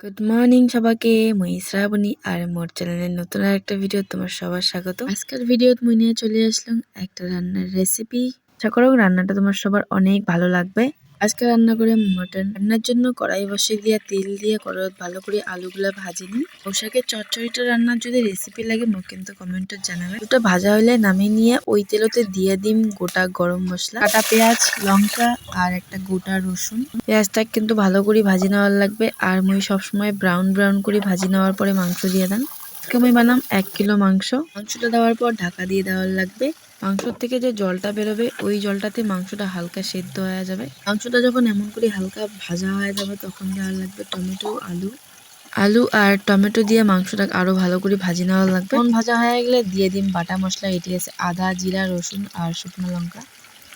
Good morning সবাইকে, মই শ্রাবণী আর মোর চ্যানেলের নতুন আরেকটা ভিডিও তোমার সবার স্বাগত। আজকের ভিডিওত মই নিয়ে চলে আসলাম একটা রান্নার রেসিপি। আশা করো রান্নাটা তোমার সবার অনেক ভালো লাগবে। আজকে রান্না করে মটন। রান্নার জন্য কড়াই বসিয়ে দিয়ে তেল দিয়ে কড়াইত ভালো করে আলুগুলা ভাজি নিই। পোশাকের চচ্চড়িটা রান্নার যদি রেসিপি লাগে মোক কিন্তু কমেন্টে জানাবে। ওটা ভাজা হলে নামিয়ে নিয়ে ওই তেলতে দিয়ে দিম গোটা গরম মশলা, কাটা পেঁয়াজ, লঙ্কা আর একটা গোটা রসুন। পেঁয়াজটা কিন্তু ভালো করে ভাজি নেওয়ার লাগবে। আর মই সবসময় ব্রাউন ব্রাউন করে ভাজি নেওয়ার পরে মাংস দিয়ে দেন। আজকে আমি বানাম 1 কিলো মাংস। মাংসটা দেওয়ার পর ঢাকা দিয়ে দেওয়ার লাগবে। মাংসর থেকে যে জলটা বেরোবে ওই জলটাতে মাংসটা হালকা সেদ্ধ হয়ে যাবে। মাংসটা যখন এমন করে হালকা ভাজা হয়ে যাবে তখন দেওয়ার লাগবে টমেটো, আলু আর টমেটো দিয়ে মাংসটা আরো ভালো করে ভাজি নেওয়া লাগবে। ভাজা হয়ে গেলে দিয়ে দিন বাটা মশলা। এটি আছে আদা, জিরা, রসুন আর শুকনো লঙ্কা।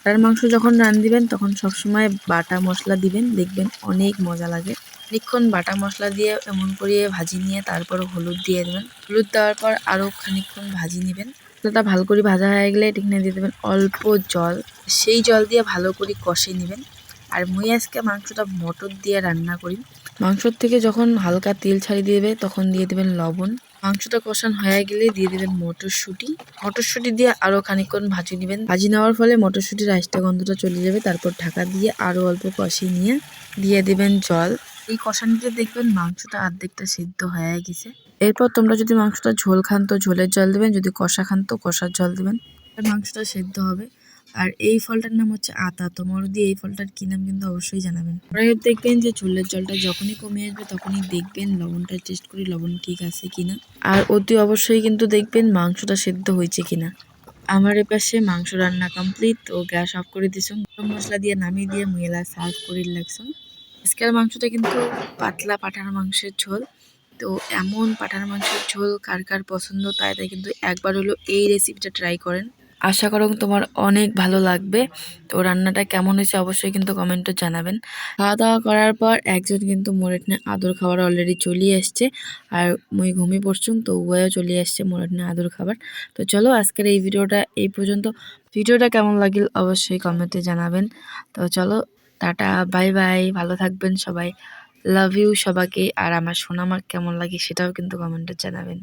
আর মাংস যখন দিবেন তখন সবসময় বাটা মশলা দিবেন, দেখবেন অনেক মজা লাগে। খানিকক্ষণ বাটা মশলা দিয়ে এমন করে ভাজি নিয়ে তারপর হলুদ দিয়ে দেবেন। হলুদ দেওয়ার পর আরো খানিকক্ষণ ভাজি নেবেন। মশলাটা ভালো করে ভাজা হয়ে গেলে এখানে দিয়ে দেবেন অল্প জল। সেই জল দিয়ে ভালো করে কষে নেবেন। আর মই আজকে মাংসটা মটর দিয়ে রান্না করি। মাংসর থেকে যখন হালকা তেল ছাড়িয়ে দেবে তখন দিয়ে দেবেন লবণ। মাংসটা কষানো হয়ে গেলে দিয়ে দেবেন মটরশুঁটি। মটরশুঁটি দিয়ে আরো খানিকক্ষণ ভাজি নেবেন। ভাজি নেওয়ার ফলে মটরশুঁটির আস্তা গন্ধটা চলে যাবে। তারপর ঢাকা দিয়ে আরো অল্প কষিয়ে নিয়ে দিয়ে দেবেন জল। এই কষানিতে দেখবেন মাংসটা অর্ধেকটা সিদ্ধ হয়ে গেছে। এরপর তোমরা যদি মাংসটা ঝোল খান তো ঝোলের জল দেবেন, যদি কষা খান তো কষার জল দেবেন। মাংসটা সেদ্ধ হবে। আর এই ফলটার নাম হচ্ছে আতা। তোমার যদি এই ফলটার কি নাম কিন্তু অবশ্যই জানাবেন। দেখবেন যে ঝোলের জলটা যখনই কমে আসবে তখনই দেখবেন লবণটা টেস্ট করে লবণ ঠিক আছে কিনা। আর অতি অবশ্যই কিন্তু দেখবেন মাংসটা সেদ্ধ হয়েছে কিনা। আমার এপাশে মাংস রান্না কমপ্লিট। তো গ্যাস অফ করে দিছুম, গরম মশলা দিয়ে নামিয়ে দিয়ে মুয়েলা সার্ভ করে লাগছুম। আজকের মাংসটা কিন্তু পাতলা পাঠার মাংসের ঝোল। তো এমন পাঠার মাংসের ঝোল কার কার পছন্দ তাই কিন্তু একবার হলো এই রেসিপিটা ট্রাই করেন। আশা করো তোমার অনেক ভালো লাগবে। তো রান্নাটা কেমন হয়েছে অবশ্যই কিন্তু কমেন্টে জানাবেন। খাওয়া দাওয়া করার পর একজন কিন্তু মোরেটনে আদর খাবার অলরেডি চলে এসছে। আর মুই ঘুমিয়ে পড়ছুম তো উভয়ও চলে আসছে মোরেটনে আদর খাবার। তো চলো আজকের এই ভিডিওটা এই পর্যন্ত। ভিডিওটা কেমন লাগিল অবশ্যই কমেন্টে জানাবেন। তো চলো টাটা, বাই বাই, ভালো থাকবেন সবাই। লাভ ইউ সবাইকে। আর আমার সোনামা কেমন লাগে সেটাও কিন্তু কমেন্টে জানাবেন।